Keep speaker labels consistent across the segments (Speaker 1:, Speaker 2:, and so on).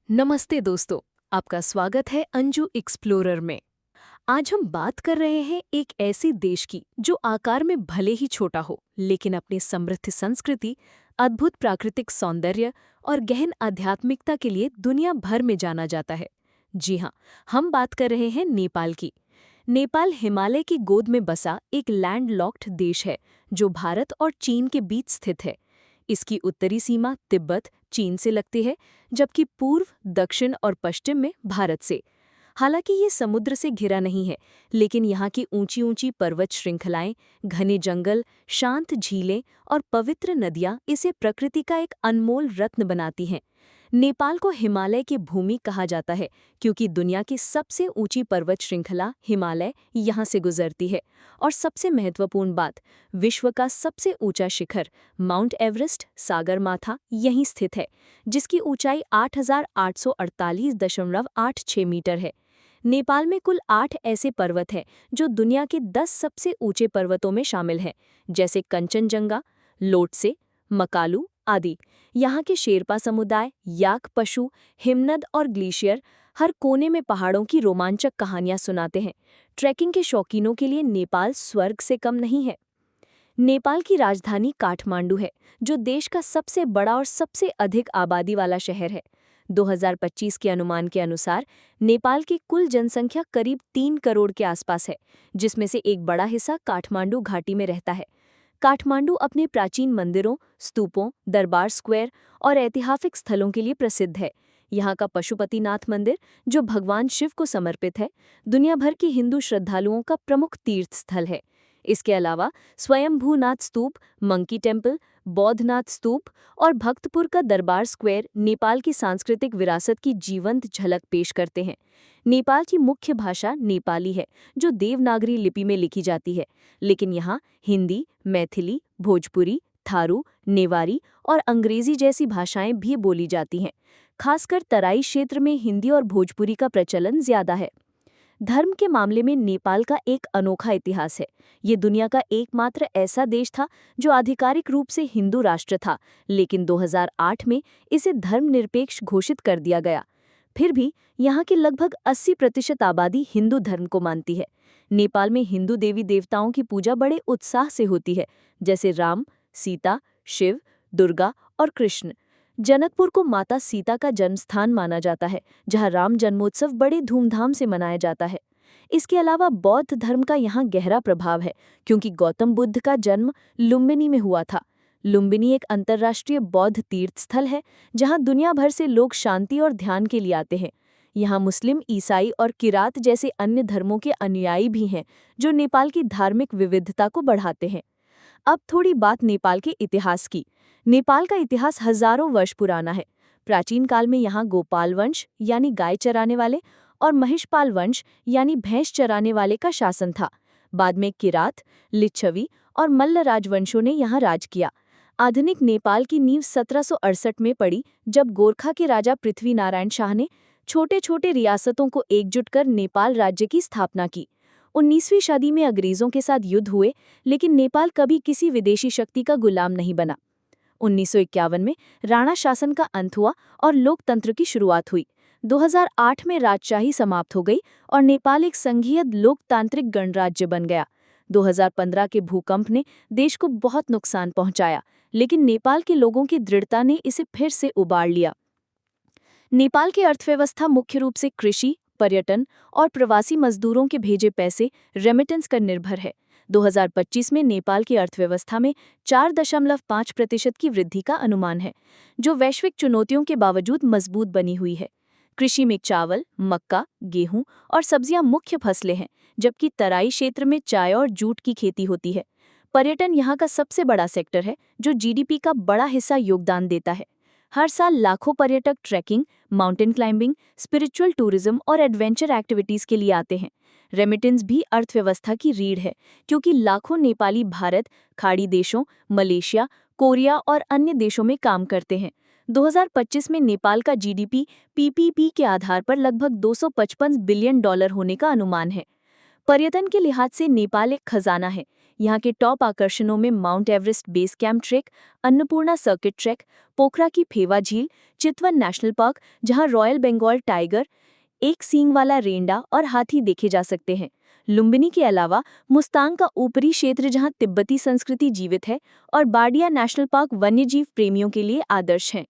Speaker 1: नमस्ते दोस्तों, आपका स्वागत है अंजू एक्सप्लोरर में। आज हम बात कर रहे हैं एक ऐसे देश की जो आकार में भले ही छोटा हो, लेकिन अपनी समृद्ध संस्कृति, अद्भुत प्राकृतिक सौंदर्य और गहन आध्यात्मिकता के लिए दुनिया भर में जाना जाता है। जी हाँ, हम बात कर रहे हैं नेपाल की। नेपाल हिमालय की गोद में बसा एक लैंडलॉक्ड देश है जो भारत और चीन के बीच स्थित है। इसकी उत्तरी सीमा तिब्बत, चीन से लगती है, जबकि पूर्व, दक्षिण और पश्चिम में भारत से। हालांकि ये समुद्र से घिरा नहीं है, लेकिन यहाँ की ऊंची ऊंची पर्वत श्रृंखलाएं, घने जंगल, शांत झीलें और पवित्र नदियाँ इसे प्रकृति का एक अनमोल रत्न बनाती हैं। नेपाल को हिमालय की भूमि कहा जाता है क्योंकि दुनिया की सबसे ऊंची पर्वत श्रृंखला हिमालय यहाँ से गुजरती है। और सबसे महत्वपूर्ण बात, विश्व का सबसे ऊंचा शिखर माउंट एवरेस्ट, सागरमाथा यहीं स्थित है, जिसकी ऊंचाई 8,848.86 मीटर है। नेपाल में कुल 8 ऐसे पर्वत हैं जो दुनिया के 10 सबसे ऊंचे पर्वतों में शामिल हैं, जैसे कंचनजंगा, लोटसे, मकालू आदि। यहाँ के शेरपा समुदाय, याक पशु, हिमनद और ग्लेशियर हर कोने में पहाड़ों की रोमांचक कहानियां सुनाते हैं। ट्रैकिंग के शौकीनों के लिए नेपाल स्वर्ग से कम नहीं है। नेपाल की राजधानी काठमांडू है, जो देश का सबसे बड़ा और सबसे अधिक आबादी वाला शहर है। 2025 के अनुमान के अनुसार नेपाल की कुल जनसंख्या करीब 3 करोड़ के आसपास है, जिसमें से एक बड़ा हिस्सा काठमांडू घाटी में रहता है। काठमांडू अपने प्राचीन मंदिरों, स्तूपों, दरबार स्क्वायर और ऐतिहासिक स्थलों के लिए प्रसिद्ध है। यहाँ का पशुपतिनाथ मंदिर, जो भगवान शिव को समर्पित है, दुनिया भर के हिंदू श्रद्धालुओं का प्रमुख तीर्थ स्थल है। इसके अलावा स्वयंभूनाथ स्तूप, मंकी टेम्पल, बौद्धनाथ स्तूप और भक्तपुर का दरबार स्क्वायर नेपाल की सांस्कृतिक विरासत की जीवंत झलक पेश करते हैं। नेपाल की मुख्य भाषा नेपाली है, जो देवनागरी लिपि में लिखी जाती है, लेकिन यहाँ हिंदी, मैथिली, भोजपुरी, थारू, नेवारी और अंग्रेजी जैसी भाषाएं भी बोली जाती हैं। खासकर तराई क्षेत्र में हिंदी और भोजपुरी का प्रचलन ज्यादा है। धर्म के मामले में नेपाल का एक अनोखा इतिहास है। ये दुनिया का एकमात्र ऐसा देश था जो आधिकारिक रूप से हिंदू राष्ट्र था, लेकिन 2008 में इसे धर्मनिरपेक्ष घोषित कर दिया गया। फिर भी यहाँ की लगभग 80% आबादी हिंदू धर्म को मानती है। नेपाल में हिंदू देवी देवताओं की पूजा बड़े उत्साह से होती है, जैसे राम, सीता, शिव, दुर्गा और कृष्ण। जनकपुर को माता सीता का जन्मस्थान माना जाता है, जहाँ राम जन्मोत्सव बड़े धूमधाम से मनाया जाता है। इसके अलावा बौद्ध धर्म का यहाँ गहरा प्रभाव है, क्योंकि गौतम बुद्ध का जन्म लुम्बिनी में हुआ था। लुम्बिनी एक अंतर्राष्ट्रीय बौद्ध तीर्थ स्थल है, जहाँ दुनिया भर से लोग शांति और ध्यान के लिए आते हैं। यहाँ मुस्लिम, ईसाई और किरात जैसे अन्य धर्मों के अनुयायी भी हैं, जो नेपाल की धार्मिक विविधता को बढ़ाते हैं। अब थोड़ी बात नेपाल के इतिहास की। नेपाल का इतिहास हजारों वर्ष पुराना है। प्राचीन काल में यहाँ गोपाल वंश यानी गाय चराने वाले और महिषपाल वंश यानी भैंस चराने वाले का शासन था। बाद में किरात, लिच्छवी और मल्ल राजवंशों ने यहाँ राज किया। आधुनिक नेपाल की नींव 1768 में पड़ी, जब गोरखा के राजा पृथ्वीनारायण शाह ने छोटे छोटे रियासतों को एकजुट कर नेपाल राज्य की स्थापना की। 19वीं सदी में अंग्रेजों के साथ युद्ध हुए, लेकिन नेपाल कभी किसी विदेशी शक्ति का गुलाम नहीं बना। 1951 में राणा शासन का अंत हुआ और लोकतंत्र की शुरुआत हुई। 2008 में राजशाही समाप्त हो गई और नेपाल एक संघीय लोकतांत्रिक गणराज्य बन गया। 2015 के भूकंप ने देश को बहुत नुकसान पहुंचाया, लेकिन नेपाल के लोगों की दृढ़ता ने इसे फिर से उबार लिया। नेपाल की अर्थव्यवस्था मुख्य रूप से कृषि, पर्यटन और प्रवासी मजदूरों के भेजे पैसे रेमिटेंस पर निर्भर है। 2025 में नेपाल की अर्थव्यवस्था में 4.5% की वृद्धि का अनुमान है, जो वैश्विक चुनौतियों के बावजूद मजबूत बनी हुई है। कृषि में चावल, मक्का, गेहूं और सब्जियां मुख्य फसलें हैं, जबकि तराई क्षेत्र में चाय और जूट की खेती होती है। पर्यटन यहाँ का सबसे बड़ा सेक्टर है, जो जीडीपी का बड़ा हिस्सा योगदान देता है। हर साल लाखों पर्यटक trekking, mountain climbing, spiritual tourism और एडवेंचर एक्टिविटीज के लिए आते हैं। रेमिटेंस भी अर्थव्यवस्था की रीढ़ है, क्योंकि लाखों नेपाली भारत, खाड़ी देशों, मलेशिया, कोरिया और अन्य देशों में काम करते हैं। 2025 में नेपाल का जीडीपी पीपीपी के आधार पर लगभग $255 बिलियन होने का अनुमान है। पर्यटन के लिहाज से नेपाल एक खजाना है। यहाँ के टॉप आकर्षणों में Mount Everest base camp trek, Annapurna circuit track, Pokhara की फेवा झील, चितवन नेशनल पार्क जहाँ रॉयल बंगाल टाइगर, एक सींग वाला रेंडा और हाथी देखे जा सकते हैं। लुम्बिनी के अलावा मुस्तांग का ऊपरी क्षेत्र जहां तिब्बती संस्कृति जीवित है और बाडिया नेशनल पार्क वन्यजीव प्रेमियों के लिए आदर्श हैं।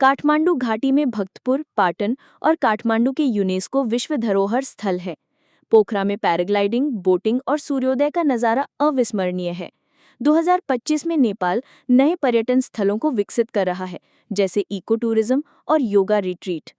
Speaker 1: काठमांडू घाटी में भक्तपुर, पाटन और काठमांडू के यूनेस्को विश्व धरोहर स्थल है। पोखरा में पैराग्लाइडिंग, बोटिंग और सूर्योदय का नज़ारा अविस्मरणीय है। 2025 में नेपाल नए पर्यटन स्थलों को विकसित कर रहा है, जैसे इको टूरिज्म और योगा रिट्रीट।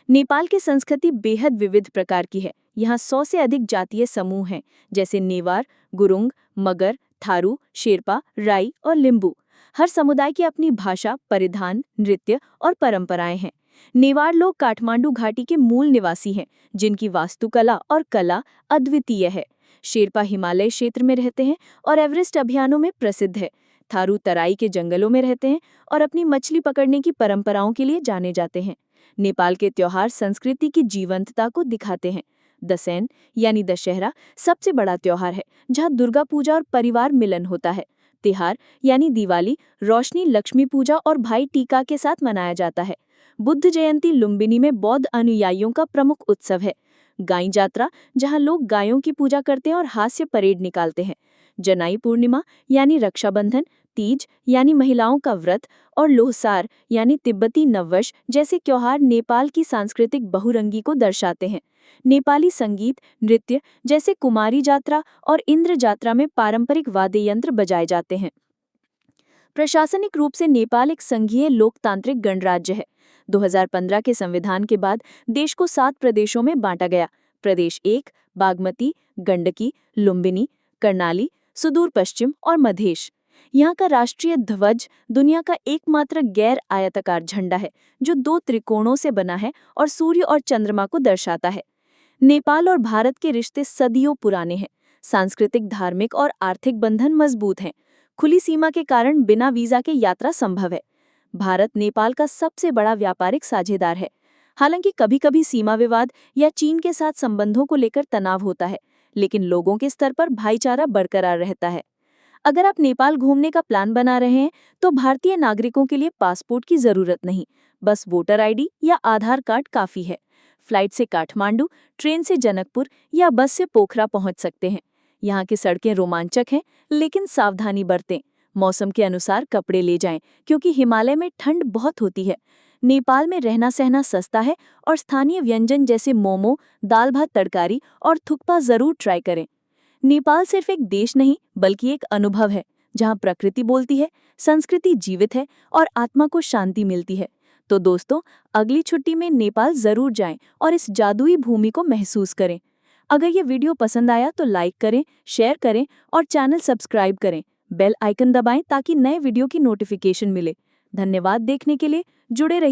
Speaker 1: नेपाल की संस्कृति बेहद विविध प्रकार की है। यहाँ 100 से अधिक जातीय समूह हैं, जैसे नेवार, गुरुंग, मगर, थारू, शेरपा, राई और लिम्बू। हर समुदाय की अपनी भाषा, परिधान, नृत्य और परंपराएं हैं। नेवार लोग काठमांडू घाटी के मूल निवासी हैं, जिनकी वास्तुकला और कला अद्वितीय है। शेरपा हिमालय क्षेत्र में रहते हैं और एवरेस्ट अभियानों में प्रसिद्ध है। थारू तराई के जंगलों में रहते हैं और अपनी मछली पकड़ने की परंपराओं के लिए जाने जाते हैं। नेपाल के त्योहार संस्कृति की जीवंतता को दिखाते हैं। दसैन यानी दशहरा सबसे बड़ा त्योहार है, जहां दुर्गा पूजा और परिवार मिलन होता है। तिहार यानी दिवाली रोशनी, लक्ष्मी पूजा और भाई टीका के साथ मनाया जाता है। बुद्ध जयंती लुम्बिनी में बौद्ध अनुयायियों का प्रमुख उत्सव है। गाय जात्रा जहां लोग गायों की पूजा करते हैं और हास्य परेड निकालते हैं। जनाई पूर्णिमा यानी रक्षाबंधन, तीज यानी महिलाओं का व्रत और लोहसार यानी तिब्बती नववर्ष जैसे त्योहार नेपाल की सांस्कृतिक बहुरंगी को दर्शाते हैं। नेपाली संगीत, नृत्य जैसे कुमारी जात्रा और इंद्र जात्रा में पारंपरिक वाद्य यंत्र बजाए जाते हैं। प्रशासनिक रूप से नेपाल एक संघीय लोकतांत्रिक गणराज्य है। 2015 के संविधान के बाद देश को 7 प्रदेशों में बांटा गया। प्रदेश 1 बागमती, गंडकी, लुम्बिनी, कर्णाली, सुदूर पश्चिम और मधेश। यहाँ का राष्ट्रीय ध्वज दुनिया का एकमात्र गैर आयताकार झंडा है, जो 2 त्रिकोणों से बना है और सूर्य और चंद्रमा को दर्शाता है। नेपाल और भारत के रिश्ते सदियों पुराने हैं। सांस्कृतिक, धार्मिक और आर्थिक बंधन मजबूत हैं। खुली सीमा के कारण बिना वीजा के यात्रा संभव है। भारत नेपाल का सबसे बड़ा व्यापारिक साझेदार है। हालांकि कभी-कभी सीमा विवाद या चीन के साथ संबंधों को लेकर तनाव होता है, लेकिन लोगों के स्तर पर भाईचारा बरकरार रहता है। अगर आप नेपाल घूमने का प्लान बना रहे हैं, तो भारतीय नागरिकों के लिए पासपोर्ट की जरूरत नहीं, बस वोटर आईडी या आधार कार्ड काफी है। फ्लाइट से काठमांडू, ट्रेन से जनकपुर या बस से पोखरा पहुंच सकते हैं। यहाँ की सड़कें रोमांचक हैं, लेकिन सावधानी बरतें। मौसम के अनुसार कपड़े ले जाएं, क्योंकि हिमालय में ठंड बहुत होती है। नेपाल में रहना सहना सस्ता है और स्थानीय व्यंजन जैसे मोमो, दाल भात तरकारी और थुक्पा जरूर ट्राई करें। नेपाल सिर्फ एक देश नहीं, बल्कि एक अनुभव है, जहाँ प्रकृति बोलती है, संस्कृति जीवित है और आत्मा को शांति मिलती है। तो दोस्तों, अगली छुट्टी में नेपाल जरूर जाएं और इस जादुई भूमि को महसूस करें। अगर ये वीडियो पसंद आया तो लाइक करें, शेयर करें और चैनल सब्सक्राइब करें। बेल आइकन दबाएं ताकि नए वीडियो की नोटिफिकेशन मिले। धन्यवाद देखने के लिए। जुड़े रहिए।